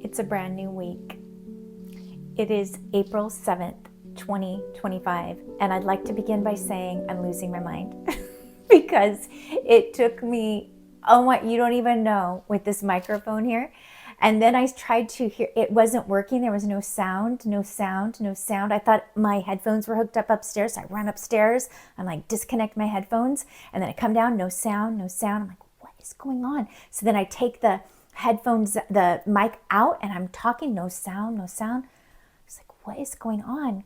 It's a brand new week. It is April 7th, 2025, and I'd like to begin by saying I'm losing my mind because it took me, oh my, you don't even know, with this microphone here. And then I tried to hear, it wasn't working. There was no sound, no sound, no sound. I thought my headphones were hooked up upstairs. So I run upstairs. I'm like, disconnect my headphones. And then I come down, no sound, no sound. I'm like, what is going on? So then I take the headphones, the mic out, and I'm talking, no sound, no sound. I was like, what is going on?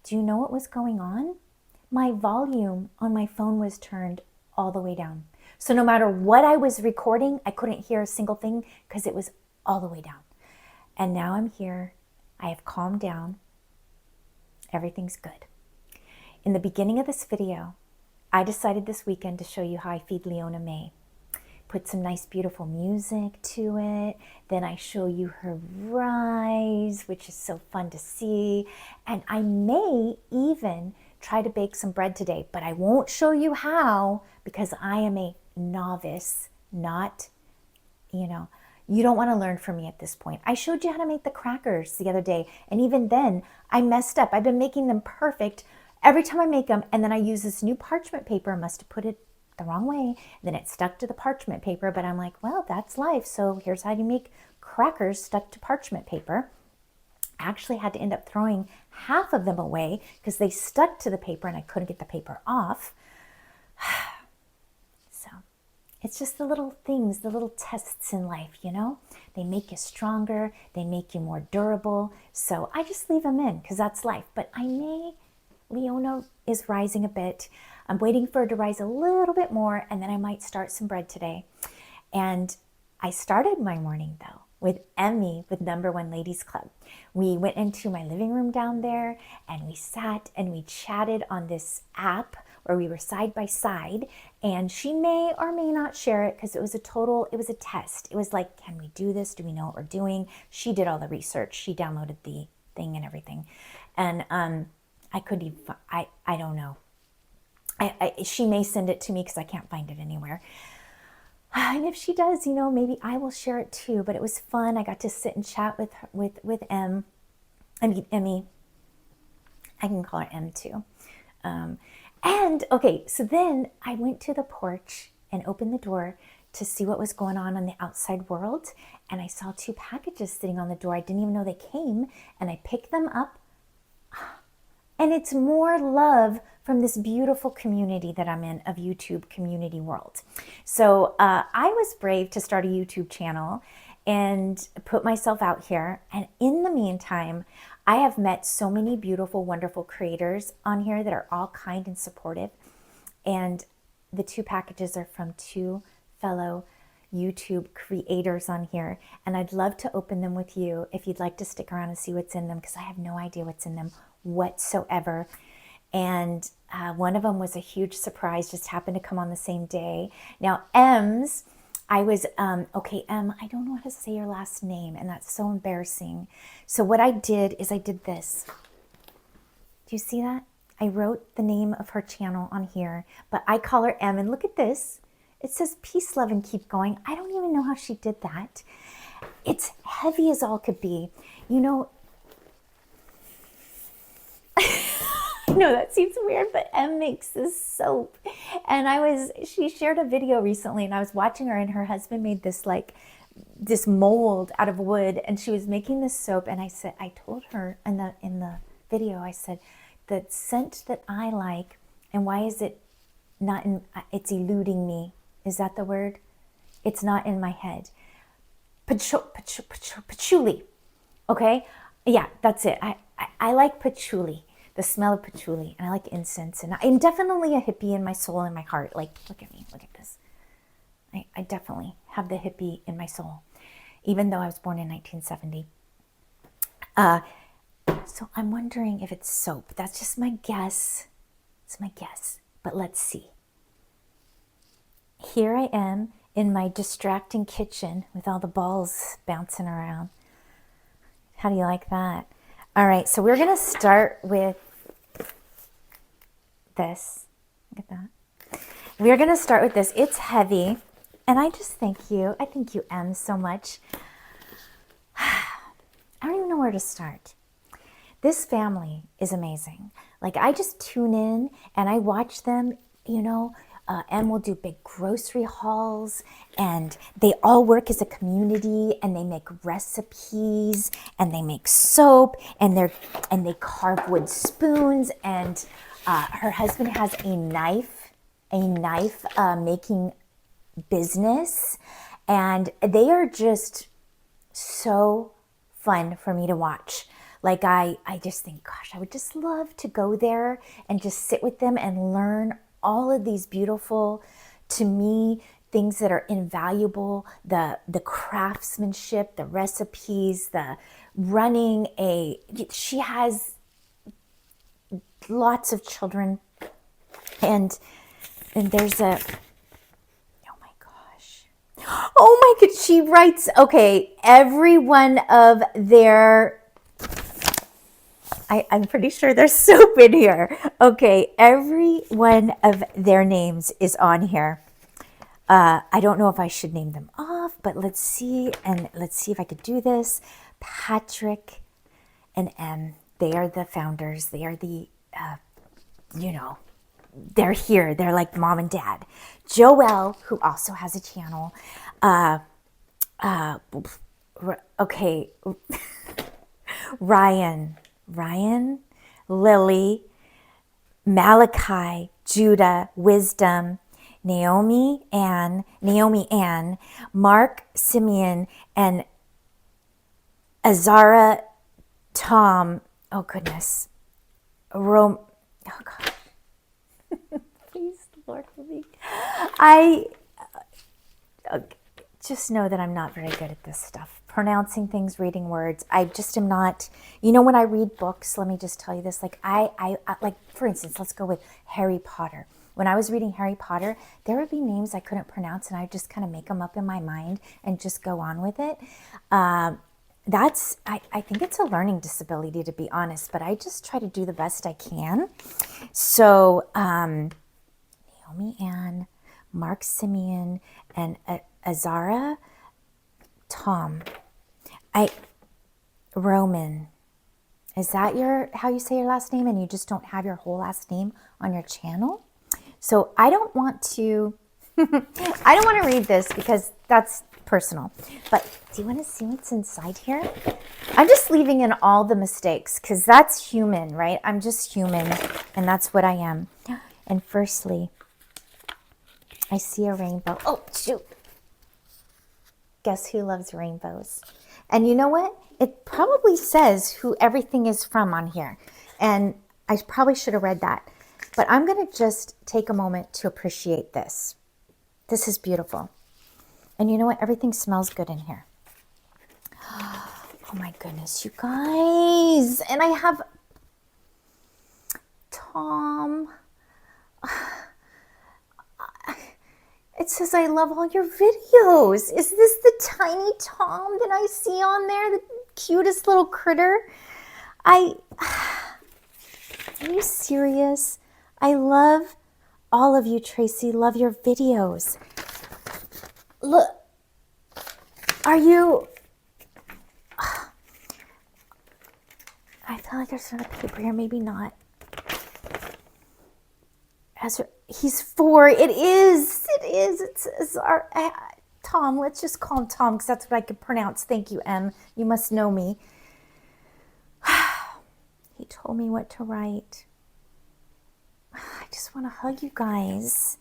Do you know what was going on? My volume on my phone was turned all the way down. So no matter what I was recording, I couldn't hear a single thing because it was all the way down. And now I'm here. I have calmed down. Everything's good. In the beginning of this video, I decided this weekend to show you how I feed Leona Mae. Put some nice beautiful music to it. Then I show you her rise, which is so fun to see. And I may even try to bake some bread today, but I won't show you how because I am a novice, not, you don't want to learn from me at this point. I showed you how to make the crackers the other day, and even then I messed up. I've been making them perfect every time I make them, and then I use this new parchment paper. I must have put it the wrong way, and then it stuck to the parchment paper, but I'm like, well, that's life. So here's how you make crackers stuck to parchment paper. I actually had to end up throwing half of them away because they stuck to the paper and I couldn't get the paper off. So it's just the little things, the little tests in life, they make you stronger, they make you more durable. So I just leave them in because that's life. But Leona is rising a bit. I'm waiting for her to rise a little bit more, and then I might start some bread today. And I started my morning, though, with Emmy with Number One Ladies Club. We went into my living room down there, and we sat and we chatted on this app where we were side by side, and she may or may not share it because it was a test. It was like, can we do this? Do we know what we're doing? She did all the research. She downloaded the thing and everything. And I don't know. She may send it to me because I can't find it anywhere. And if she does, maybe I will share it too. But it was fun. I got to sit and chat with Emmy. I can call her M too. So then I went to the porch and opened the door to see what was going on the outside world. And I saw 2 packages sitting on the door. I didn't even know they came. And I picked them up. And it's more love from this beautiful community that I'm in of YouTube community world. So I was brave to start a YouTube channel and put myself out here. And in the meantime, I have met so many beautiful, wonderful creators on here that are all kind and supportive. And the 2 packages are from 2 fellow YouTube creators on here. And I'd love to open them with you if you'd like to stick around and see what's in them, because I have no idea what's in them whatsoever. And one of them was a huge surprise, just happened to come on the same day. Now, M's, I was, okay, M, I don't know how to say your last name, and that's so embarrassing. So what I did is I did this. Do you see that? I wrote the name of her channel on here, but I call her M, and look at this. It says peace, love, and keep going. I don't even know how she did that. It's heavy as all could be. You know, I know that seems weird, but M makes this soap. And she shared a video recently, and I was watching her, and her husband made this this mold out of wood, and she was making this soap. And I told her in the video, I said, the scent that I like, and why is it not in, it's eluding me. Is that the word? It's not in my head. Patchouli. Okay? Yeah, that's it. I like patchouli, the smell of patchouli, and I like incense. And I'm definitely a hippie in my soul and my heart. Like, look at me, look at this. I definitely have the hippie in my soul, even though I was born in 1970. So I'm wondering if it's soap. That's just my guess. It's my guess, but let's see. Here I am in my distracting kitchen with all the balls bouncing around. How do you like that? All right, so we're gonna start with this. Look at that. We're gonna start with this. It's heavy, and I just thank you. I thank you, Em, so much. I don't even know where to start. This family is amazing. Like, I just tune in and I watch them, you know. Em will do big grocery hauls, and they all work as a community, and they make recipes, and they make soap, and they carve wood spoons, and her husband has a knife making business, and they are just so fun for me to watch. Like, I just think, gosh, I would just love to go there and just sit with them and learn all of these beautiful, to me, things that are invaluable, the craftsmanship, the recipes, the running she has lots of children, and there's oh my gosh, she writes, okay, every one of their, I'm pretty sure there's soap in here. Okay, every one of their names is on here. I don't know if I should name them off, but let's see, and let's see if I could do this. Patrick and Em, they are the founders. They are the, they're here. They're like mom and dad. Joelle, who also has a channel. Okay, Ryan, Lily, Malachi, Judah, Wisdom, Naomi Ann, Mark, Simeon, and Azara, Tom. Oh goodness, oh God, please, Lord, help me. I just know that I'm not very good at this stuff. Pronouncing things, reading words. I just am not, when I read books, let me just tell you this, like I like, for instance, let's go with Harry Potter. When I was reading Harry Potter, there would be names I couldn't pronounce, and I just kind of make them up in my mind and just go on with it. I think it's a learning disability, to be honest, but I just try to do the best I can. So, Naomi Ann, Mark Simeon, and Azara, Tom. Roman. Is that how you say your last name, and you just don't have your whole last name on your channel? So I don't want to read this because that's personal. But do you want to see what's inside here? I'm just leaving in all the mistakes because that's human, right? I'm just human, and that's what I am. And firstly, I see a rainbow. Oh, shoot. Guess who loves rainbows? And you know what? It probably says who everything is from on here. And I probably should have read that. But I'm going to just take a moment to appreciate this. This is beautiful. And you know what? Everything smells good in here. Oh my goodness, you guys. And I have Tom. It says, I love all your videos. Is this the tiny Tom that I see on there? The cutest little critter? Are you serious? I love all of you, Tracy. Love your videos. Look, are you... I feel like there's another paper here, maybe not. He's 4. It is. It's our Tom. Let's just call him Tom because that's what I could pronounce. Thank you, M. You must know me. He told me what to write. I just want to hug you guys.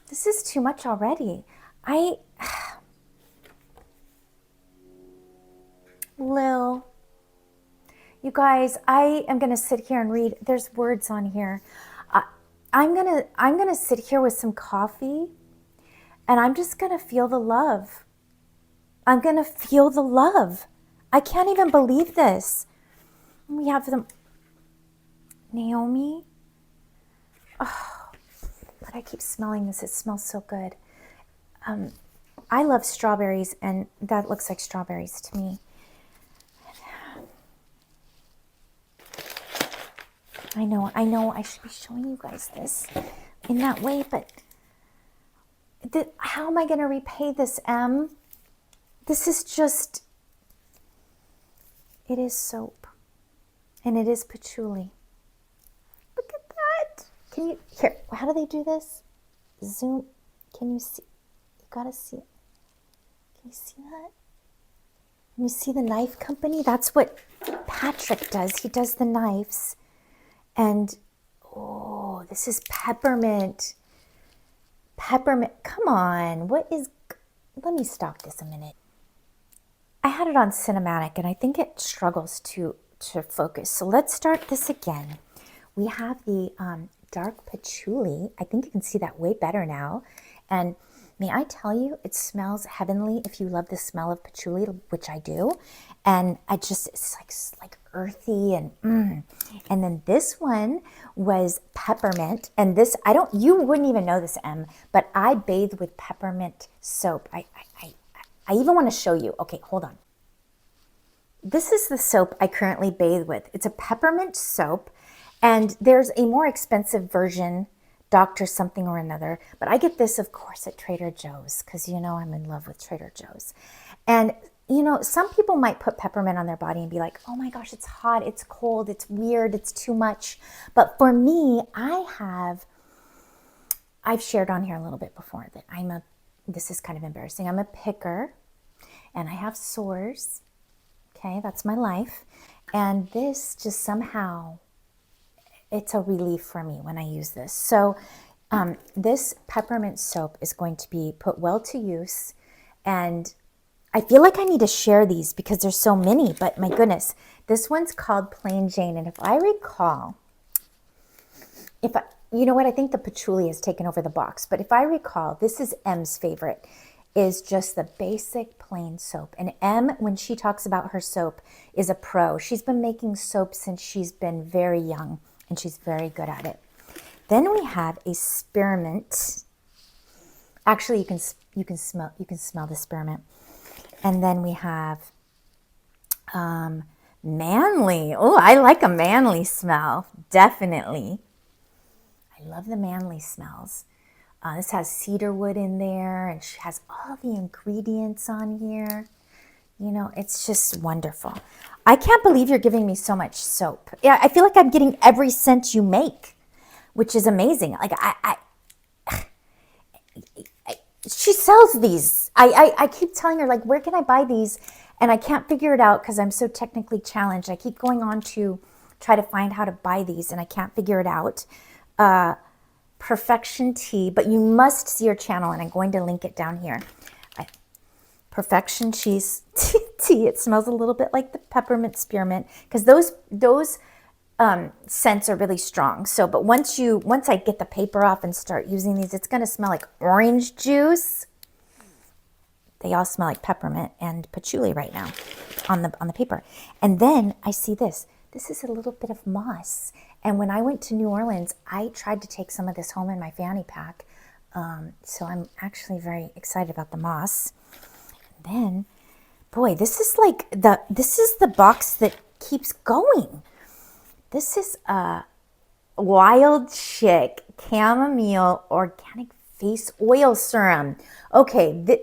This is too much already. Lil. You guys, I am going to sit here and read. There's words on here. I'm going to sit here with some coffee and I'm just going to feel the love. I'm going to feel the love. I can't even believe this. We have them. Naomi. Oh, but I keep smelling this. It smells so good. I love strawberries and that looks like strawberries to me. I know I should be showing you guys this in that way, but how am I going to repay this, Em? This is just, it is soap and it is patchouli. Look at that. Can you, here, how do they do this? Zoom, can you see? You gotta see it. Can you see that? Can you see the knife company? That's what Patrick does. He does the knives. And, oh, this is peppermint. Peppermint, come on. What is, let me stop this a minute. I had it on cinematic and I think it struggles to focus. So let's start this again. We have the dark patchouli. I think you can see that way better now. And may I tell you, it smells heavenly if you love the smell of patchouli, which I do. And it's like earthy and And then this one was peppermint. And this, you wouldn't even know this, Em, but I bathe with peppermint soap. I even want to show you. Okay, hold on. This is the soap I currently bathe with. It's a peppermint soap. And there's a more expensive version, Dr. something or another. But I get this, of course, at Trader Joe's because, you know, I'm in love with Trader Joe's. And, you know, some people might put peppermint on their body and be like, oh my gosh, it's hot, it's cold, it's weird, it's too much. But for me, I've shared on here a little bit before that this is kind of embarrassing. I'm a picker and I have sores. Okay, that's my life. And this just somehow, it's a relief for me when I use this. So this peppermint soap is going to be put well to use. And I feel like I need to share these because there's so many, but my goodness, this one's called Plain Jane. And if I recall, you know what, I think the patchouli has taken over the box, but if I recall, this is M's favorite, is just the basic plain soap. And M, when she talks about her soap, is a pro. She's been making soap since she's been very young, and she's very good at it. Then we have a spearmint. Actually, you can smell the spearmint. And then we have manly. Oh, I like a manly smell, definitely. I love the manly smells. This has cedar wood in there, and she has all the ingredients on here. You know, it's just wonderful. I can't believe you're giving me so much soap. Yeah, I feel like I'm getting every scent you make, which is amazing. Like she sells these. I keep telling her, like, where can I buy these? And I can't figure it out because I'm so technically challenged. I keep going on to try to find how to buy these, and I can't figure it out. Perfection Tea, but you must see her channel, and I'm going to link it down here. Perfection Cheese Tea. It smells a little bit like the peppermint spearmint because those scents are really strong. So, but once I get the paper off and start using these, it's going to smell like orange juice. They all smell like peppermint and patchouli right now on the paper. And then I see this. This is a little bit of moss. And when I went to New Orleans, I tried to take some of this home in my fanny pack. So I'm actually very excited about the moss. And then, boy, this is the box that keeps going. This is a Wild Chic Chamomile Organic Face Oil Serum. Okay,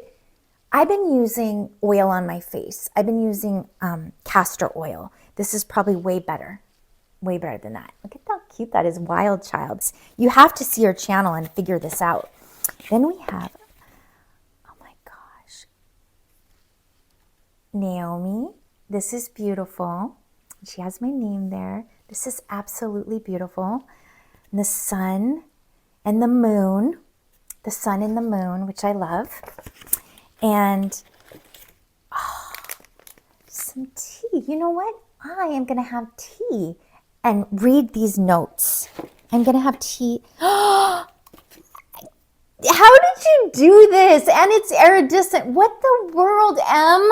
I've been using oil on my face. I've been using castor oil. This is probably way better than that. Look at how cute that is, Wild Child. You have to see her channel and figure this out. Then we have, oh my gosh, Naomi. This is beautiful. She has my name there. This is absolutely beautiful. And the sun and the moon, which I love. And some tea. You know what? I am going to have tea and read these notes. I'm going to have tea. How did you do this? And it's iridescent. What the world, Em?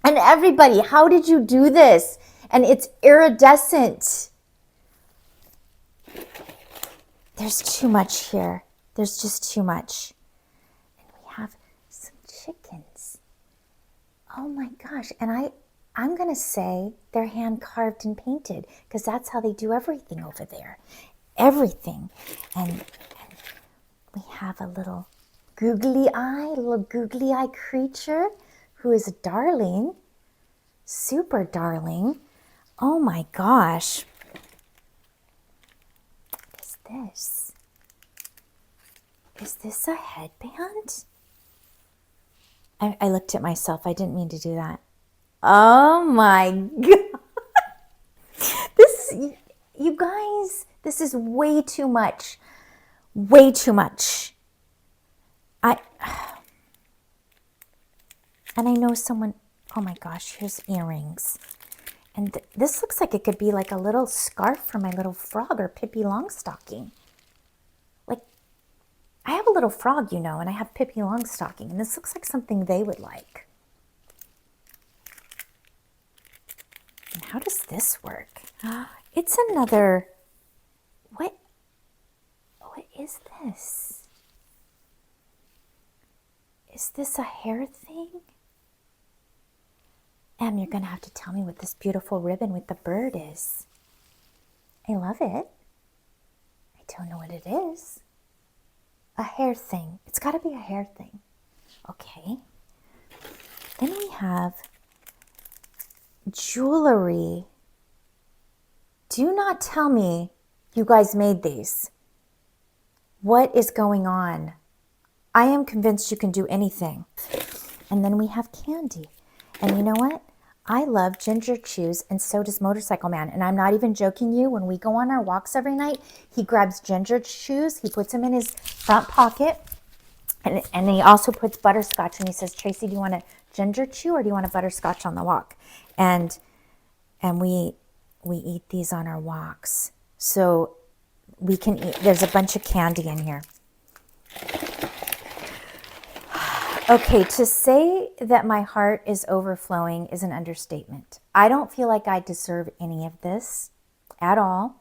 And everybody, how did you do this? And it's iridescent. There's too much here. There's just too much. And we have some chickens. Oh my gosh. And I'm going to say they're hand carved and painted because that's how they do everything over there. Everything. And we have a little googly eye creature who is a darling. Super darling. Oh my gosh. What is this? Is this a headband? I looked at myself. I didn't mean to do that. Oh my God. You guys, this is way too much. Way too much. And I know someone, oh my gosh, here's earrings. And this looks like it could be like a little scarf for my little frog or Pippi Longstocking. Like, I have a little frog, you know, and I have Pippi Longstocking, and this looks like something they would like. And how does this work? It's another, what is this? Is this a hair thing? Em, you're going to have to tell me what this beautiful ribbon with the bird is. I love it. I don't know what it is. A hair thing. It's got to be a hair thing. Okay. Then we have jewelry. Do not tell me you guys made these. What is going on? I am convinced you can do anything. And then we have candy. And you know what? I love ginger chews, and so does Motorcycle Man. And I'm not even joking you. When we go on our walks every night, he grabs ginger chews. He puts them in his front pocket. And he also puts butterscotch. And he says, Tracy, do you want a ginger chew or do you want a butterscotch on the walk? And we eat these on our walks. So we can eat. There's a bunch of candy in here. Okay, to say that my heart is overflowing is an understatement. I don't feel like I deserve any of this at all.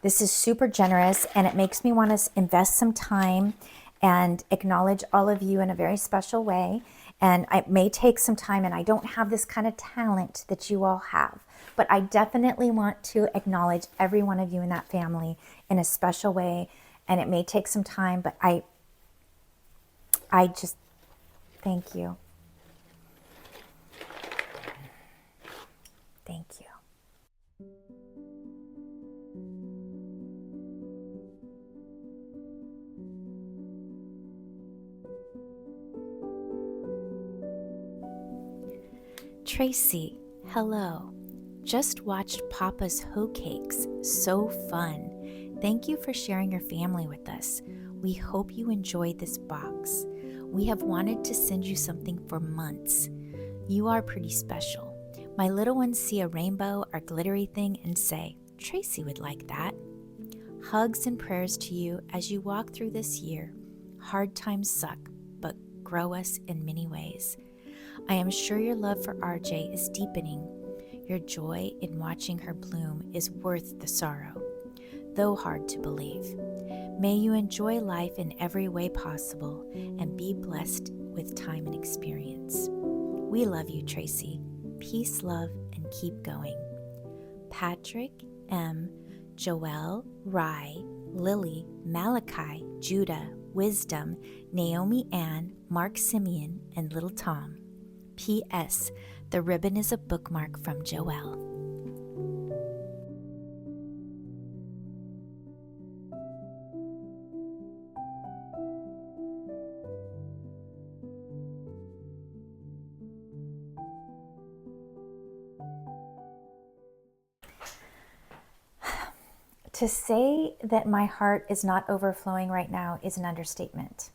This is super generous, and it makes me want to invest some time and acknowledge all of you in a very special way. And it may take some time, and I don't have this kind of talent that you all have. But I definitely want to acknowledge every one of you in that family in a special way. And it may take some time, but I just... Thank you. Thank you. Tracy, hello. Just watched Papa's hoe cakes. So fun. Thank you for sharing your family with us. We hope you enjoyed this box. We have wanted to send you something for months. You are pretty special. My little ones see a rainbow or glittery thing and say, Tracy would like that. Hugs and prayers to you as you walk through this year. Hard times suck, but grow us in many ways. I am sure your love for RJ is deepening. Your joy in watching her bloom is worth the sorrow, though hard to believe. May you enjoy life in every way possible and be blessed with time and experience. We love you, Tracy. Peace, love, and keep going. Patrick M., Joelle, Rye, Lily, Malachi, Judah, Wisdom, Naomi Ann, Mark Simeon, and Little Tom. P.S. The ribbon is a bookmark from Joelle. To say that my heart is not overflowing right now is an understatement.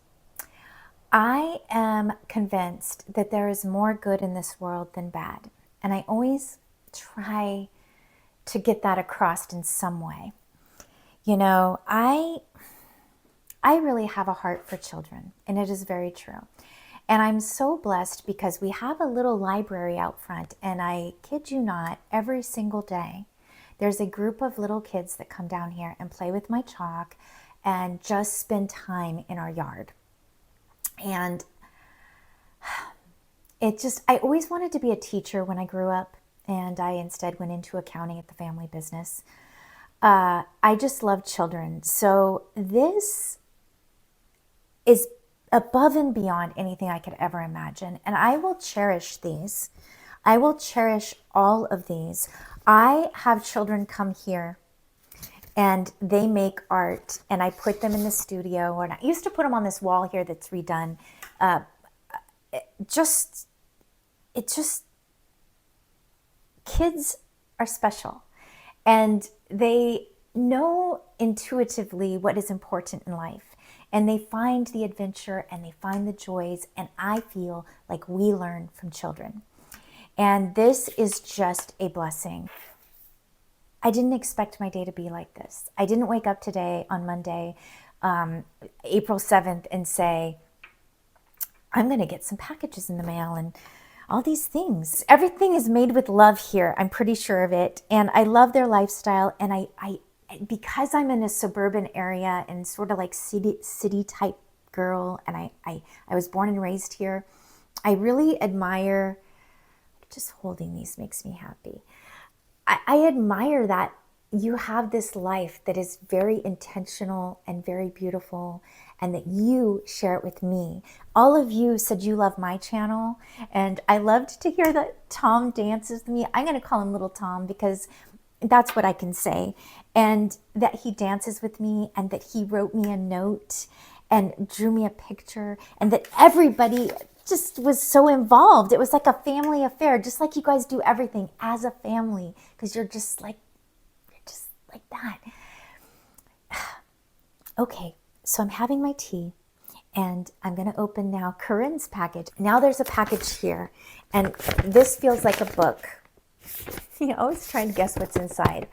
I am convinced that there is more good in this world than bad. And I always try to get that across in some way. You know, I really have a heart for children, and it is very true. And I'm so blessed because we have a little library out front, and I kid you not, every single day, there's a group of little kids that come down here and play with my chalk and just spend time in our yard. And I always wanted to be a teacher when I grew up, and I instead went into accounting at the family business. I just love children. So this is above and beyond anything I could ever imagine. And I will cherish these. I will cherish all of these. I have children come here and they make art, and I put them in the studio, and I used to put them on this wall here that's redone. Kids are special, and they know intuitively what is important in life, and they find the adventure and they find the joys, and I feel like we learn from children. And this is just a blessing. I didn't expect my day to be like this. I didn't wake up today on Monday, April 7th, and say, I'm going to get some packages in the mail and all these things. Everything is made with love here. I'm pretty sure of it. And I love their lifestyle. And I because I'm in a suburban area and sort of like city type girl, and I was born and raised here, I really admire. Just holding these makes me happy. I admire that you have this life that is very intentional and very beautiful, and that you share it with me. All of you said you love my channel, and I loved to hear that Tom dances with me. I'm going to call him Little Tom because that's what I can say. And that he dances with me, and that he wrote me a note and drew me a picture, and that everybody just was so involved. It was like a family affair, just like you guys do everything as a family, because you're just like that. Okay, so I'm having my tea, and I'm going to open now Corinne's package. Now there's a package here, and this feels like a book. You always trying to guess what's inside.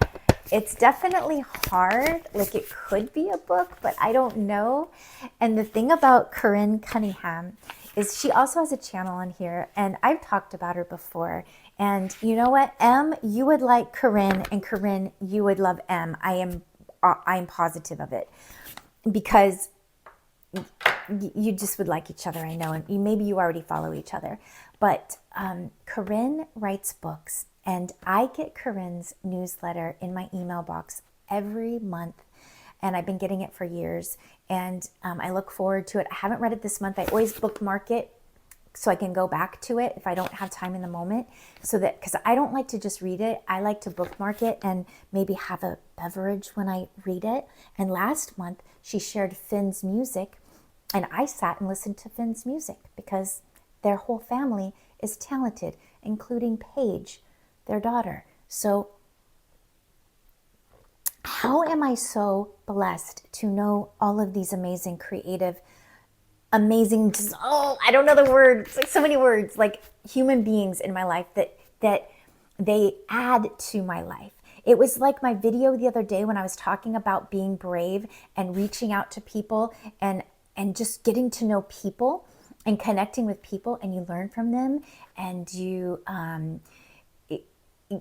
It's definitely hard, like it could be a book, but I don't know. And the thing about Corinne Cunningham is she also has a channel on here, and I've talked about her before. And you know what, Em, you would like Corinne, and Corinne, you would love Em. I am positive of it, because you just would like each other, I know, and maybe you already follow each other. But Corinne writes books, and I get Corinne's newsletter in my email box every month, and I've been getting it for years, and I look forward to it. I haven't read it this month. I always bookmark it so I can go back to it if I don't have time in the moment, so that, because I don't like to just read it, I like to bookmark it and maybe have a beverage when I read it. And last month she shared Finn's music, and I sat and listened to Finn's music because their whole family is talented, including Paige, their daughter. So how am I so blessed to know all of these amazing, creative, amazing, I don't know the words, like so many words, like human beings in my life that they add to my life. It was like my video the other day when I was talking about being brave and reaching out to people and just getting to know people and connecting with people, and you learn from them, and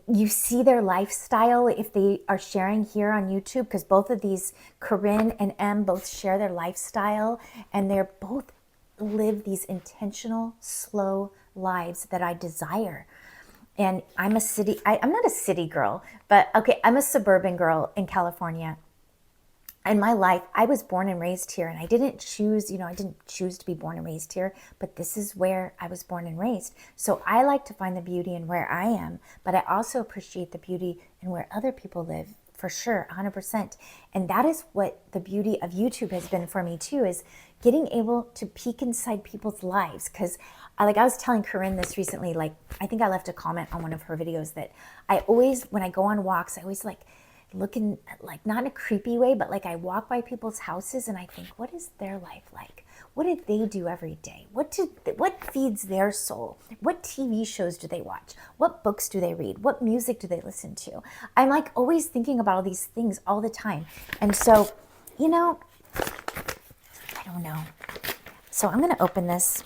you see their lifestyle if they are sharing here on YouTube, because both of these, Corinne and Em, both share their lifestyle, and they're both live these intentional, slow lives that I desire. And I'm I'm not a city girl, but okay, I'm a suburban girl in California. In my life, I was born and raised here, and I didn't choose, I didn't choose to be born and raised here, but this is where I was born and raised. So I like to find the beauty in where I am, but I also appreciate the beauty in where other people live, for sure, 100%. And that is what the beauty of YouTube has been for me too, is getting able to peek inside people's lives. Because I was telling Corinne this recently, I think I left a comment on one of her videos that I always, when I go on walks, I always looking, not in a creepy way, but I walk by people's houses and I think, what is their life like? What do they do every day? What feeds their soul? What TV shows do they watch? What books do they read? What music do they listen to? I'm always thinking about all these things all the time. And so, I don't know. So I'm going to open this.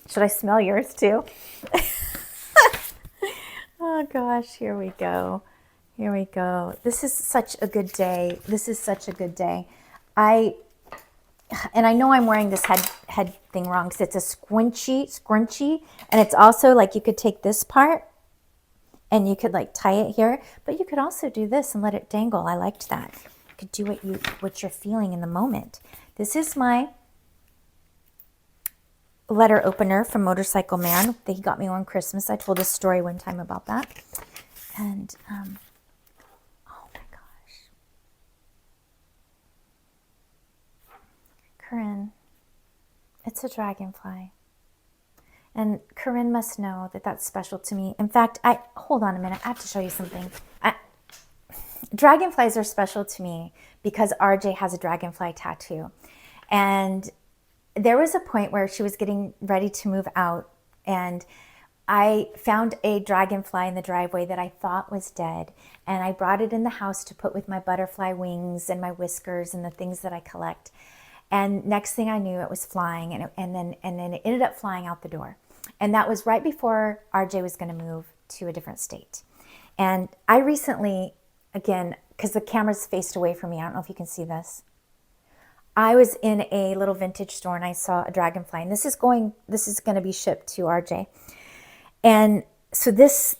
Should I smell yours too? Oh gosh, here we go. Here we go. This is such a good day. This is such a good day. And I know I'm wearing this head thing wrong because it's a scrunchie, and it's also you could take this part and you could tie it here, but you could also do this and let it dangle. I liked that. You could do what you're feeling in the moment. This is my letter opener from Motorcycle Man that he got me on Christmas. I told a story one time about that. And, oh my gosh. Corinne, it's a dragonfly. And Corinne must know that that's special to me. In fact, hold on a minute. I have to show you something. Dragonflies are special to me because RJ has a dragonfly tattoo. And there was a point where she was getting ready to move out, and I found a dragonfly in the driveway that I thought was dead, and I brought it in the house to put with my butterfly wings and my whiskers and the things that I collect. And next thing I knew, it was flying, and then it ended up flying out the door. And that was right before RJ was going to move to a different state. And I recently, again, because the camera's faced away from me, I don't know if you can see this. I was in a little vintage store and I saw a dragonfly, and this is going to be shipped to RJ. And so this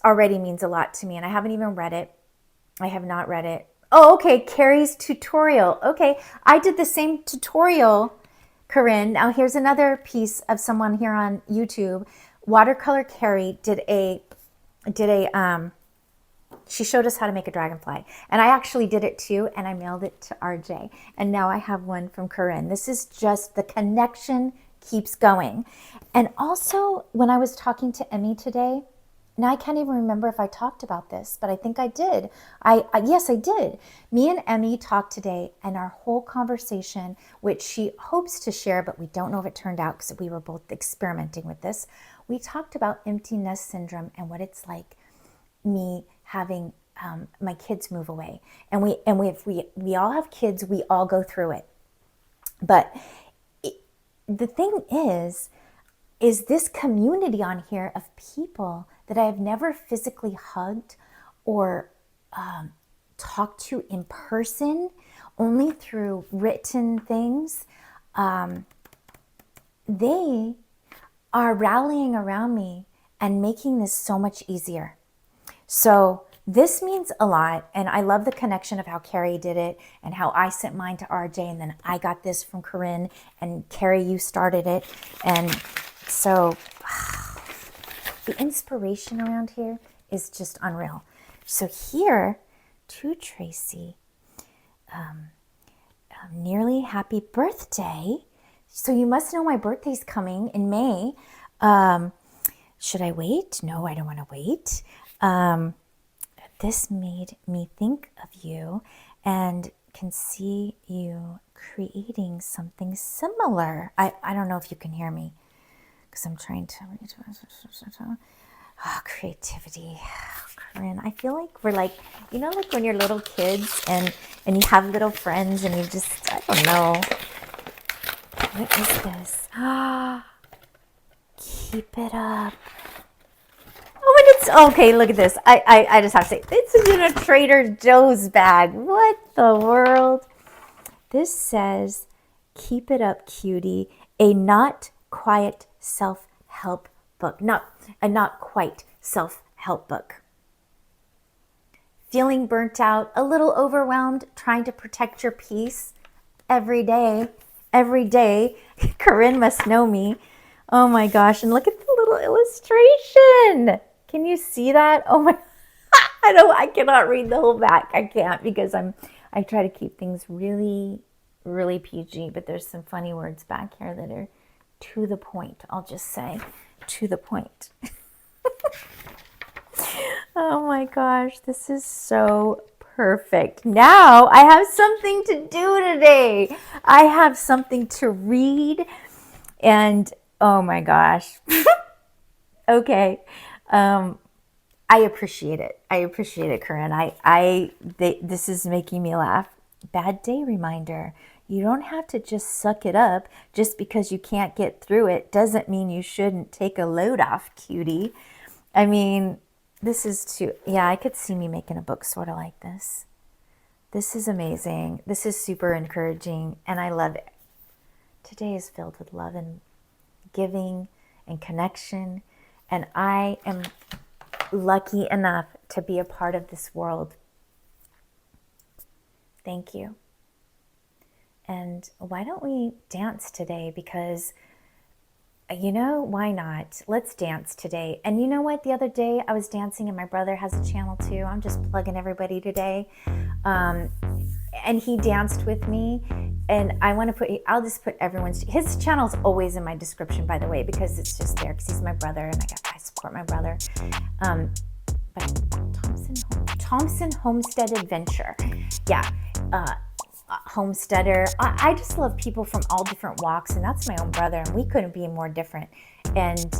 already means a lot to me, and I haven't even read it. I have not read it. Oh, okay, Carrie's tutorial. Okay, I did the same tutorial, Corinne. Now here's another piece of someone here on YouTube. Watercolor Carrie did a she showed us how to make a dragonfly, and I actually did it too, and I mailed it to RJ, and now I have one from Corinne. This is just, the connection keeps going. And also, when I was talking to Emmy today, now I can't even remember if I talked about this, but I think I did. Yes, I did. Me and Emmy talked today, and our whole conversation, which she hopes to share, but we don't know if it turned out because we were both experimenting with this. We talked about empty nest syndrome and what it's like, me having my kids move away, and we all have kids, we all go through it. But the thing is this community on here of people that I have never physically hugged or talked to in person, only through written things. They are rallying around me and making this so much easier. So this means a lot, and I love the connection of how Carrie did it and how I sent mine to RJ, and then I got this from Corinne, and Carrie, you started it. And so the inspiration around here is just unreal. So here to Tracy, nearly happy birthday. So you must know my birthday's coming in May. Should I wait? No, I don't want to wait. This made me think of you and can see you creating something similar. I don't know if you can hear me because I'm trying to. Oh, creativity. Corinne, I feel like we're like when you're little kids and you have little friends and you just, I don't know. What is this? Keep it up. Oh, and it's okay. Look at this. I just have to say, it's in a Trader Joe's bag. What the world? This says, "Keep it up, cutie." A not quiet self-help book. Not quite self-help book. Feeling burnt out, a little overwhelmed, trying to protect your peace every day. Every day. Corinne must know me. Oh my gosh. And look at the little illustration. Can you see that? Oh my, I cannot read the whole back. I can't because I try to keep things really, really PG, but there's some funny words back here that are to the point. I'll just say to the point. Oh my gosh, this is so perfect. Now I have something to do today. I have something to read, and oh my gosh. Okay. I appreciate it. I appreciate it, Corinne. This is making me laugh. Bad day reminder. You don't have to just suck it up. Just because you can't get through it doesn't mean you shouldn't take a load off, cutie. I mean, this is too, yeah, I could see me making a book sort of like this. This is amazing. This is super encouraging, and I love it. Today is filled with love and giving and connection, and I am lucky enough to be a part of this world. Thank you. And why don't we dance today? Because, you know, why not? Let's dance today. And you know what? The other day I was dancing, and my brother has a channel too. I'm just plugging everybody today. And he danced with me. And I want to I'll just put his channel's always in my description, by the way, because it's just there because he's my brother and I support my brother. But Thompson Homestead Adventure. Yeah. Homesteader. I just love people from all different walks, and that's my own brother, and we couldn't be more different. And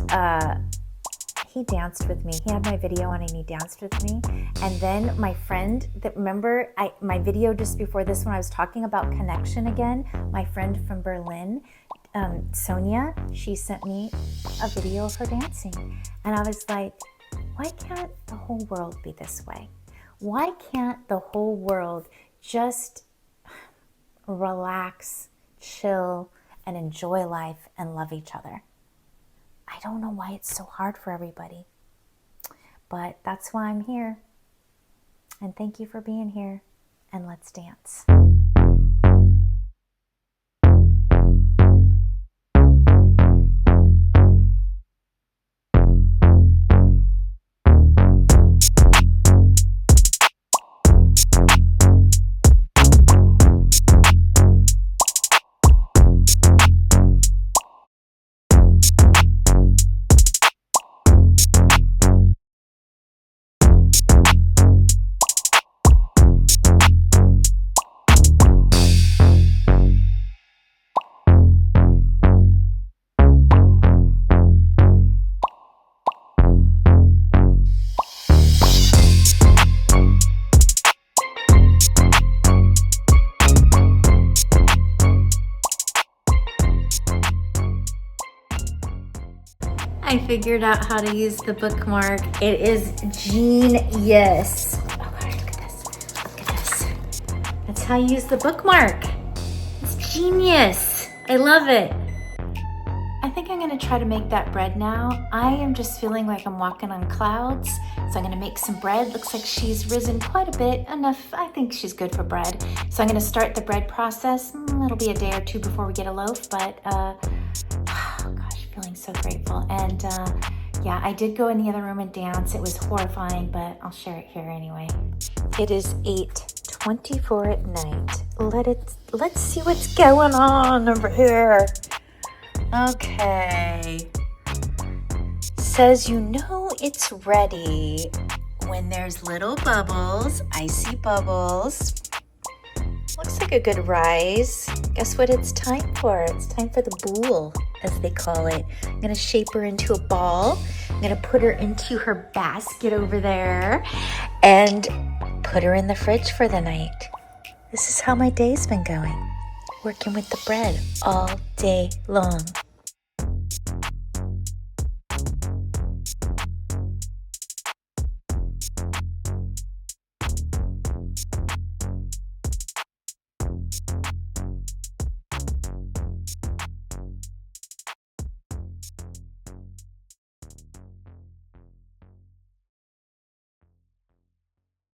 he danced with me. He had my video on and he danced with me. And then my friend remember my video just before this one, I was talking about connection again. My friend from Berlin, Sonia, she sent me a video of her dancing. And I was like, why can't the whole world be this way? Why can't the whole world just relax, chill, and enjoy life and love each other? I don't know why it's so hard for everybody, but that's why I'm here. And thank you for being here, and let's dance. I figured out how to use the bookmark. It is genius. Oh gosh, look at this. Look at this. That's how you use the bookmark. It's genius. I love it. I think I'm gonna try to make that bread now. I am just feeling like I'm walking on clouds. So I'm gonna make some bread. Looks like she's risen quite a bit, enough. I think she's good for bread. So I'm gonna start the bread process. It'll be a day or two before we get a loaf, but feeling so grateful. And yeah, I did go in the other room and dance. It was horrifying, but I'll share it here anyway. It is 8:24 at night. Let's see what's going on over here. Okay. Says you know it's ready when there's little bubbles, icy bubbles. Looks like a good rise. Guess what it's time for? It's time for the boule, as they call it. I'm gonna shape her into a ball. I'm gonna put her into her basket over there and put her in the fridge for the night. This is how my day's been going. Working with the bread all day long.